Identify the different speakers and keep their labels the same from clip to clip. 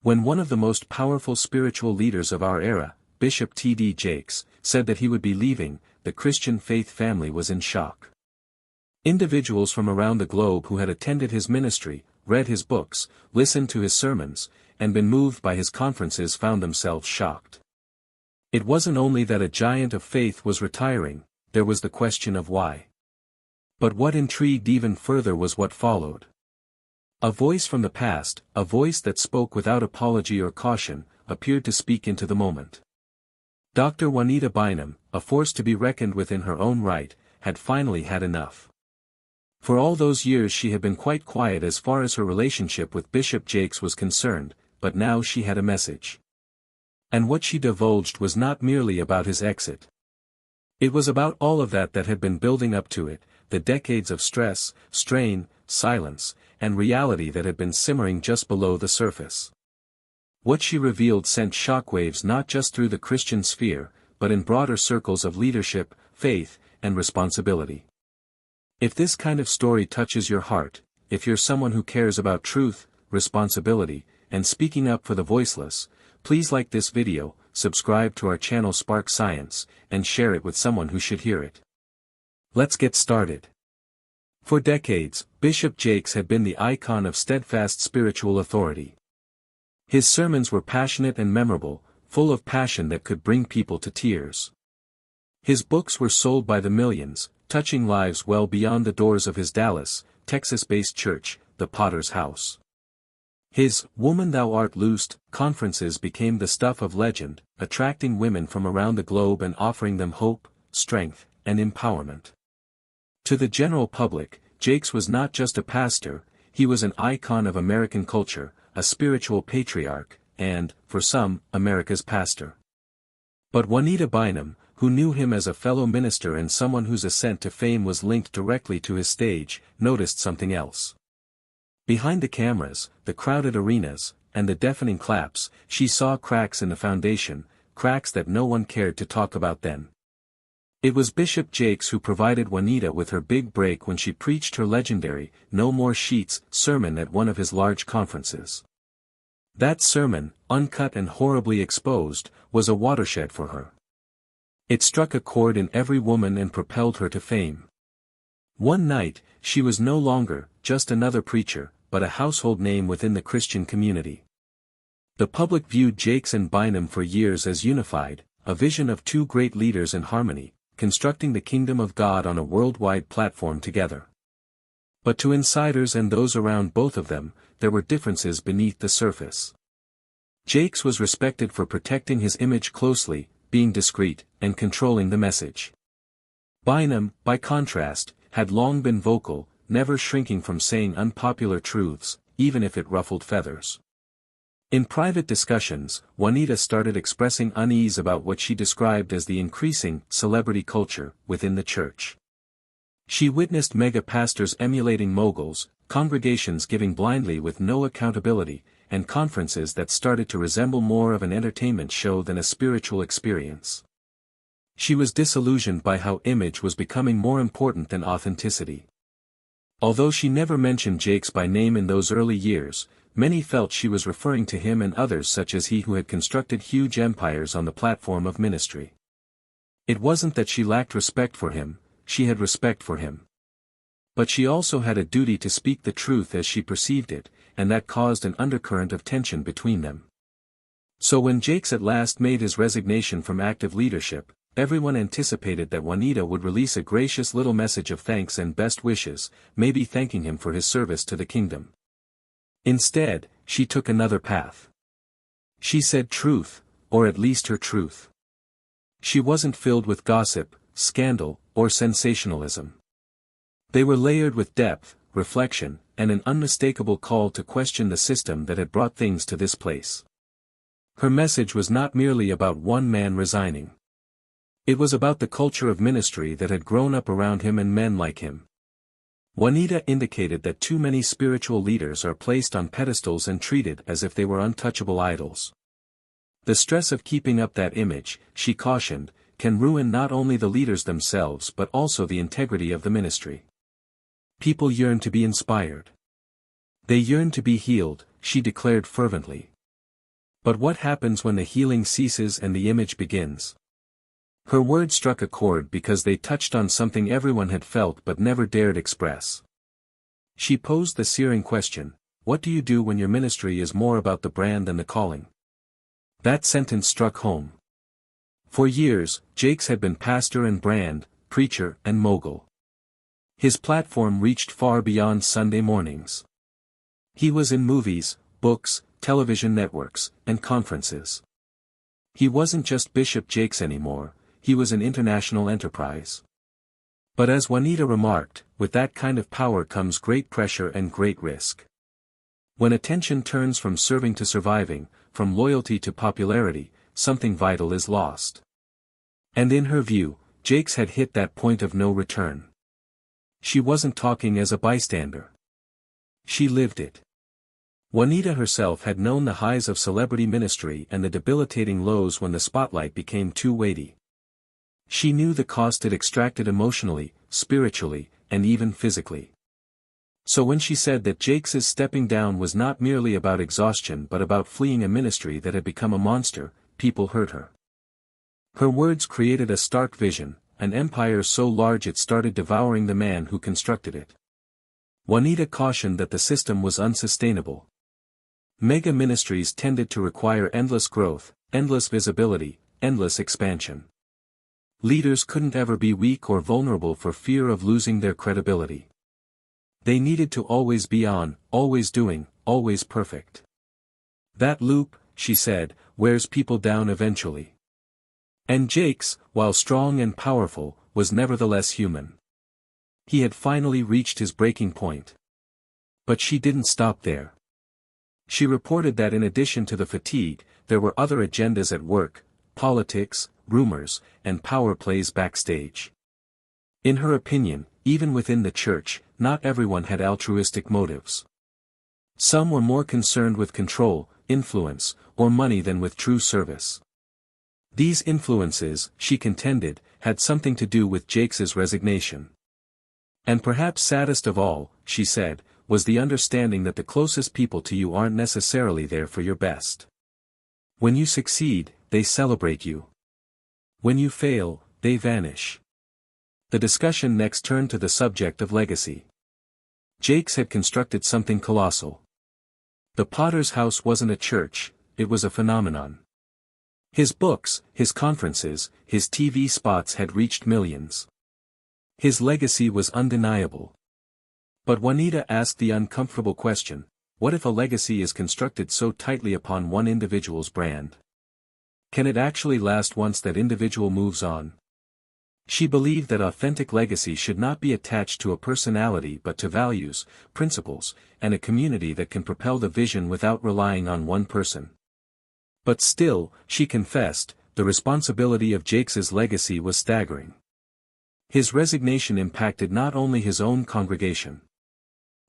Speaker 1: When one of the most powerful spiritual leaders of our era, Bishop T.D. said that he would be leaving, the Christian faith family was in shock. Individuals from around the globe who had attended his ministry, read his books, listened to his sermons, and been moved by his conferences found themselves shocked. It wasn't only that a giant of faith was retiring, there was the question of why. But what intrigued even further was what followed. A voice from the past, a voice that spoke without apology or caution, appeared to speak into the moment. Dr. Juanita Bynum, a force to be reckoned with in her own right, had finally had enough. For all those years she had been quite quiet as far as her relationship with Bishop Jakes was concerned, but now she had a message. And what she divulged was not merely about his exit. It was about all of that had been building up to it, the decades of stress, strain, silence, and reality that had been simmering just below the surface. What she revealed sent shockwaves not just through the Christian sphere, but in broader circles of leadership, faith, and responsibility. If this kind of story touches your heart, if you're someone who cares about truth, responsibility, and speaking up for the voiceless, please like this video, subscribe to our channel Spark Science, and share it with someone who should hear it. Let's get started. For decades, Bishop Jakes had been the icon of steadfast spiritual authority. His sermons were passionate and memorable, full of passion that could bring people to tears. His books were sold by the millions, touching lives well beyond the doors of his Dallas, Texas-based church, the Potter's House. His "Woman Thou Art Loosed" conferences became the stuff of legend, attracting women from around the globe and offering them hope, strength, and empowerment. To the general public, Jakes was not just a pastor, he was an icon of American culture, a spiritual patriarch, and, for some, America's pastor. But Juanita Bynum, who knew him as a fellow minister and someone whose ascent to fame was linked directly to his stage, noticed something else. Behind the cameras, the crowded arenas, and the deafening claps, she saw cracks in the foundation, cracks that no one cared to talk about then. It was Bishop Jakes who provided Juanita with her big break when she preached her legendary "No More Sheets" sermon at one of his large conferences. That sermon, uncut and horribly exposed, was a watershed for her. It struck a chord in every woman and propelled her to fame. One night, she was no longer just another preacher, but a household name within the Christian community. The public viewed Jakes and Bynum for years as unified, a vision of two great leaders in harmony, constructing the kingdom of God on a worldwide platform together. But to insiders and those around both of them, there were differences beneath the surface. Jakes was respected for protecting his image closely, being discreet, and controlling the message. Bynum, by contrast, had long been vocal, never shrinking from saying unpopular truths, even if it ruffled feathers. In private discussions, Juanita started expressing unease about what she described as the increasing celebrity culture within the church. She witnessed mega-pastors emulating moguls, congregations giving blindly with no accountability, and conferences that started to resemble more of an entertainment show than a spiritual experience. She was disillusioned by how image was becoming more important than authenticity. Although she never mentioned Jakes by name in those early years, many felt she was referring to him and others such as he who had constructed huge empires on the platform of ministry. It wasn't that she lacked respect for him, she had respect for him. But she also had a duty to speak the truth as she perceived it, and that caused an undercurrent of tension between them. So when Jakes at last made his resignation from active leadership, everyone anticipated that Juanita would release a gracious little message of thanks and best wishes, maybe thanking him for his service to the kingdom. Instead, she took another path. She said truth, or at least her truth. She wasn't filled with gossip, scandal, or sensationalism. They were layered with depth, reflection, and an unmistakable call to question the system that had brought things to this place. Her message was not merely about one man resigning. It was about the culture of ministry that had grown up around him and men like him. Juanita indicated that too many spiritual leaders are placed on pedestals and treated as if they were untouchable idols. The stress of keeping up that image, she cautioned, can ruin not only the leaders themselves but also the integrity of the ministry. People yearn to be inspired. They yearn to be healed, she declared fervently. But what happens when the healing ceases and the image begins? Her words struck a chord because they touched on something everyone had felt but never dared express. She posed the searing question, what do you do when your ministry is more about the brand than the calling? That sentence struck home. For years, Jakes had been pastor and brand, preacher and mogul. His platform reached far beyond Sunday mornings. He was in movies, books, television networks, and conferences. He wasn't just Bishop Jakes anymore, he was an international enterprise. But as Juanita remarked, with that kind of power comes great pressure and great risk. When attention turns from serving to surviving, from loyalty to popularity, something vital is lost. And in her view, Jakes had hit that point of no return. She wasn't talking as a bystander. She lived it. Juanita herself had known the highs of celebrity ministry and the debilitating lows when the spotlight became too weighty. She knew the cost it extracted emotionally, spiritually, and even physically. So when she said that Jakes's stepping down was not merely about exhaustion but about fleeing a ministry that had become a monster, people heard her. Her words created a stark vision, an empire so large it started devouring the man who constructed it. Juanita cautioned that the system was unsustainable. Mega ministries tended to require endless growth, endless visibility, endless expansion. Leaders couldn't ever be weak or vulnerable for fear of losing their credibility. They needed to always be on, always doing, always perfect. That loop, she said, wears people down eventually. And Jakes, while strong and powerful, was nevertheless human. He had finally reached his breaking point. But she didn't stop there. She reported that in addition to the fatigue, there were other agendas at work, politics, rumors, and power plays backstage. In her opinion, even within the church, not everyone had altruistic motives. Some were more concerned with control, influence, or money than with true service. These influences, she contended, had something to do with Jakes's resignation. And perhaps saddest of all, she said, was the understanding that the closest people to you aren't necessarily there for your best. When you succeed, they celebrate you. When you fail, they vanish. The discussion next turned to the subject of legacy. Jakes had constructed something colossal. The Potter's House wasn't a church, it was a phenomenon. His books, his conferences, his TV spots had reached millions. His legacy was undeniable. But Juanita asked the uncomfortable question, what if a legacy is constructed so tightly upon one individual's brand? Can it actually last once that individual moves on? She believed that authentic legacy should not be attached to a personality but to values, principles, and a community that can propel the vision without relying on one person. But still, she confessed, the responsibility of Jakes's legacy was staggering. His resignation impacted not only his own congregation.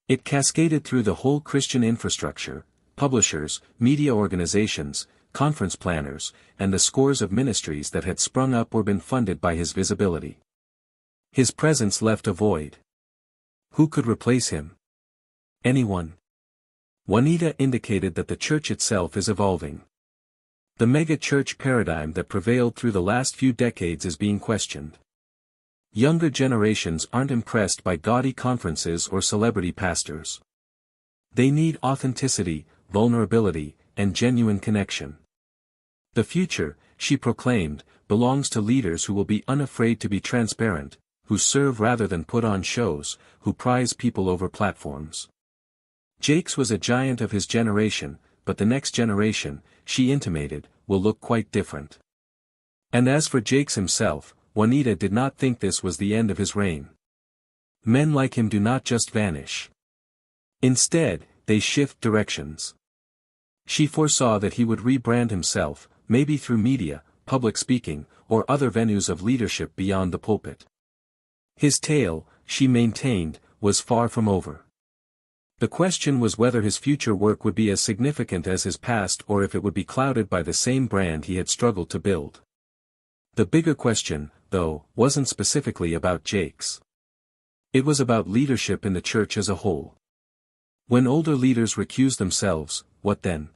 Speaker 1: It cascaded through the whole Christian infrastructure, publishers, media organizations, conference planners, and the scores of ministries that had sprung up or been funded by his visibility. His presence left a void. Who could replace him? Anyone. Juanita indicated that the church itself is evolving. The mega-church paradigm that prevailed through the last few decades is being questioned. Younger generations aren't impressed by gaudy conferences or celebrity pastors. They need authenticity, vulnerability, and genuine connection. The future, she proclaimed, belongs to leaders who will be unafraid to be transparent, who serve rather than put on shows, who prize people over platforms. Jakes was a giant of his generation, but the next generation, she intimated, will look quite different. And as for Jakes himself, Juanita did not think this was the end of his reign. Men like him do not just vanish. Instead, they shift directions. She foresaw that he would rebrand himself, maybe through media, public speaking, or other venues of leadership beyond the pulpit. His tale, she maintained, was far from over. The question was whether his future work would be as significant as his past or if it would be clouded by the same brand he had struggled to build. The bigger question, though, wasn't specifically about Jakes. It was about leadership in the church as a whole. When older leaders recused themselves, what then?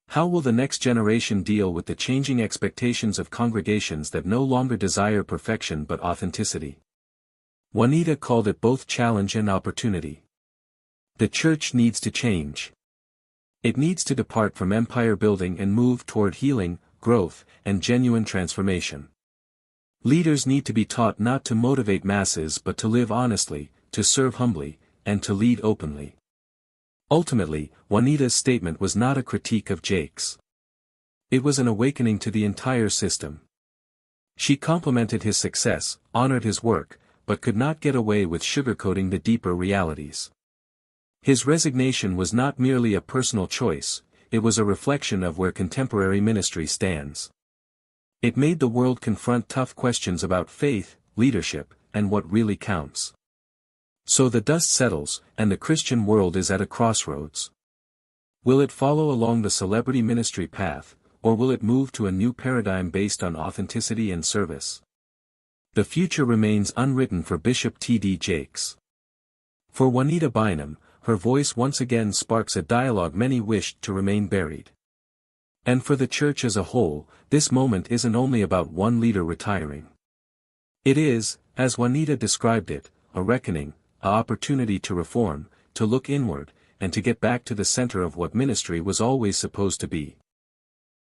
Speaker 1: How will the next generation deal with the changing expectations of congregations that no longer desire perfection but authenticity? Juanita called it both challenge and opportunity. The church needs to change. It needs to depart from empire building and move toward healing, growth, and genuine transformation. Leaders need to be taught not to motivate masses but to live honestly, to serve humbly, and to lead openly. Ultimately, Juanita's statement was not a critique of Jakes. It was an awakening to the entire system. She complimented his success, honored his work, but could not get away with sugarcoating the deeper realities. His resignation was not merely a personal choice, it was a reflection of where contemporary ministry stands. It made the world confront tough questions about faith, leadership, and what really counts. So the dust settles, and the Christian world is at a crossroads. Will it follow along the celebrity ministry path, or will it move to a new paradigm based on authenticity and service? The future remains unwritten for Bishop T.D. Jakes. For Juanita Bynum, her voice once again sparks a dialogue many wished to remain buried. And for the church as a whole, this moment isn't only about one leader retiring. It is, as Juanita described it, a reckoning, an opportunity to reform, to look inward, and to get back to the center of what ministry was always supposed to be.